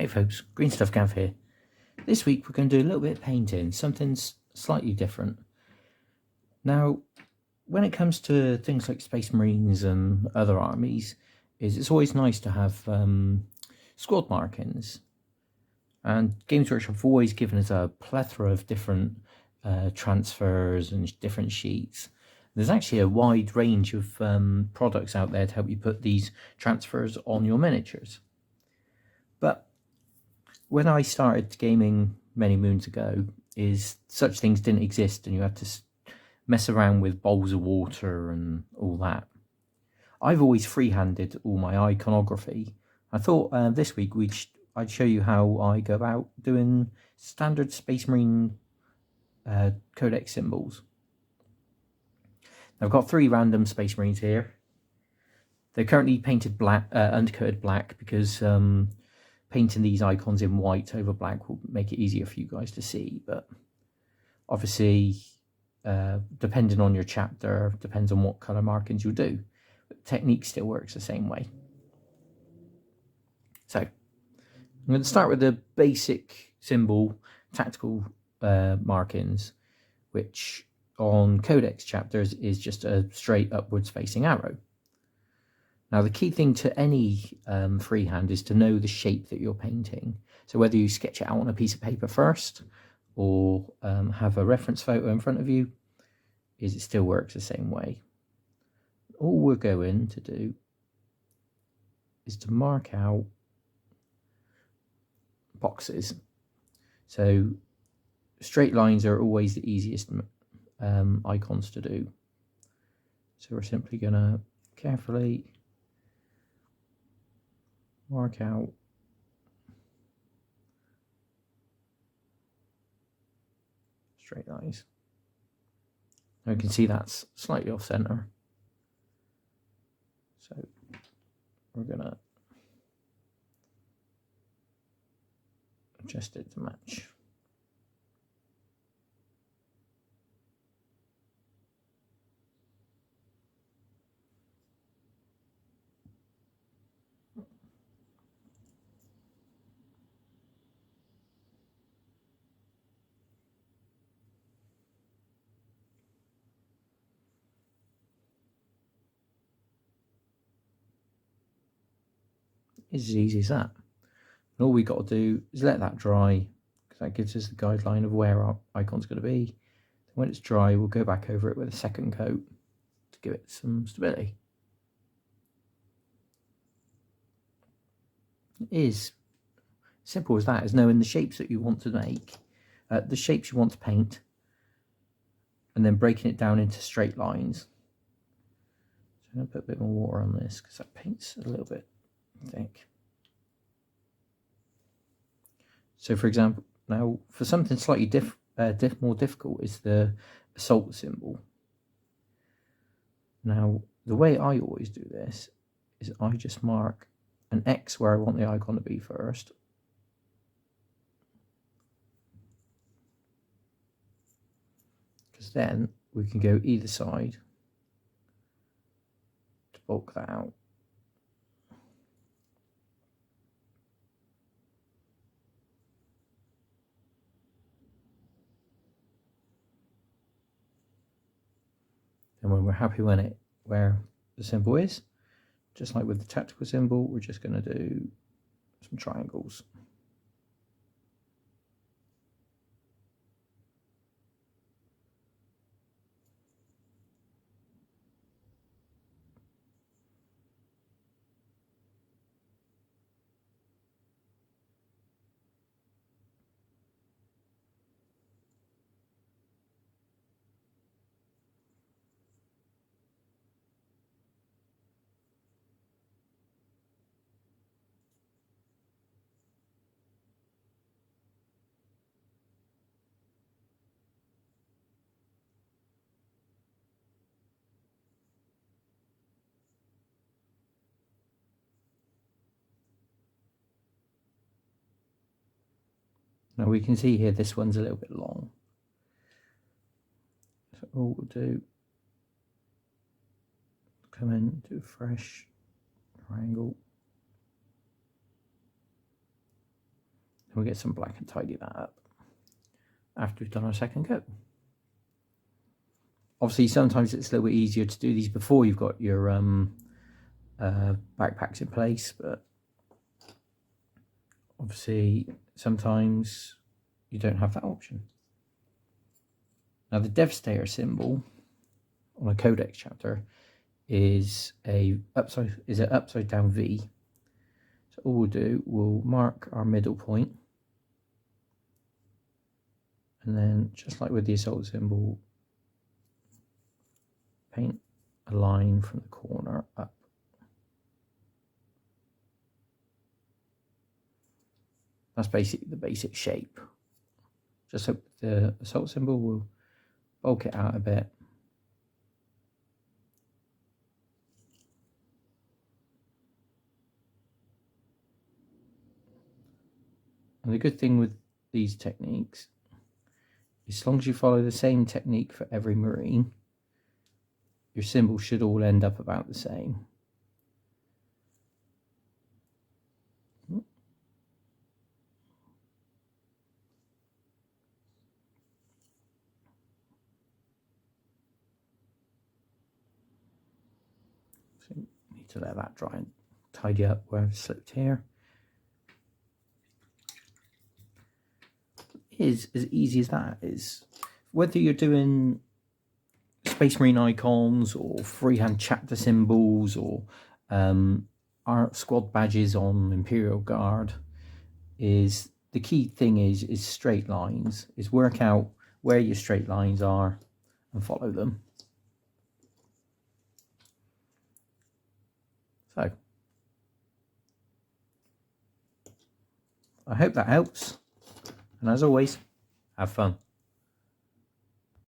Hey folks, Green Stuff Gav here. This week we're going to do a little bit of painting, something slightly different. Now, when it comes to things like Space Marines and other armies, it's always nice to have squad markings. And Games Workshop have always given us a plethora of different transfers and different sheets. There's actually a wide range of products out there to help you put these transfers on your miniatures. But when I started gaming many moons ago, such things didn't exist, and you had to mess around with bowls of water and all that. I've always freehanded all my iconography. I thought this week I'd show you how I go about doing standard Space Marine codex symbols. Now, I've got 3 random Space Marines here. They're currently painted black, undercoated black, because painting these icons in white over black will make it easier for you guys to see. But obviously, depending on your chapter, depends on what colour markings you do. But the technique still works the same way. So I'm going to start with the basic symbol tactical markings, which on codex chapters is just a straight upwards facing arrow. Now, the key thing to any freehand is to know the shape that you're painting. So whether you sketch it out on a piece of paper first or have a reference photo in front of you, it still works the same way. All we're going to do is to mark out boxes. So straight lines are always the easiest icons to do. So we're simply going to carefully mark out straight lines. Now you can see that's slightly off center, so we're going to adjust it to match. It's as easy as that. And all we got to do is let that dry, because that gives us the guideline of where our icon's going to be. When it's dry, we'll go back over it with a second coat to give it some stability. It is simple as that, is knowing the shapes that you want to make, the shapes you want to paint, and then breaking it down into straight lines. So I'm going to put a bit more water on this because that paint's a little bit thick. So for example, now for something slightly more difficult is the assault symbol. Now the way I always do this is I just mark an X where I want the icon to be first. Because then we can go either side to bulk that out. And when we're happy where the symbol is, just like with the tactical symbol, we're just going to do some triangles. Now we can see here this one's a little bit long. So all we'll do, come in, do a fresh triangle. we'll get some black and tidy that up after we've done our second coat. Obviously, sometimes it's a little bit easier to do these before you've got your backpacks in place, but obviously sometimes you don't have that option. Now, the Devastator symbol on a codex chapter is an upside down V. So all we'll do, we'll mark our middle point, and then just like with the assault symbol, paint a line from the corner up. That's basically the basic shape. Just hope the assault symbol will bulk it out a bit. And the good thing with these techniques is, as long as you follow the same technique for every marine, your symbols should all end up about the same. So you need to let that dry and tidy up where I've slipped here. It is as easy as that. Is whether you're doing Space Marine icons or freehand chapter symbols or our squad badges on Imperial Guard, is the key thing is straight lines. Is work out where your straight lines are and follow them. So I hope that helps, and as always, have fun.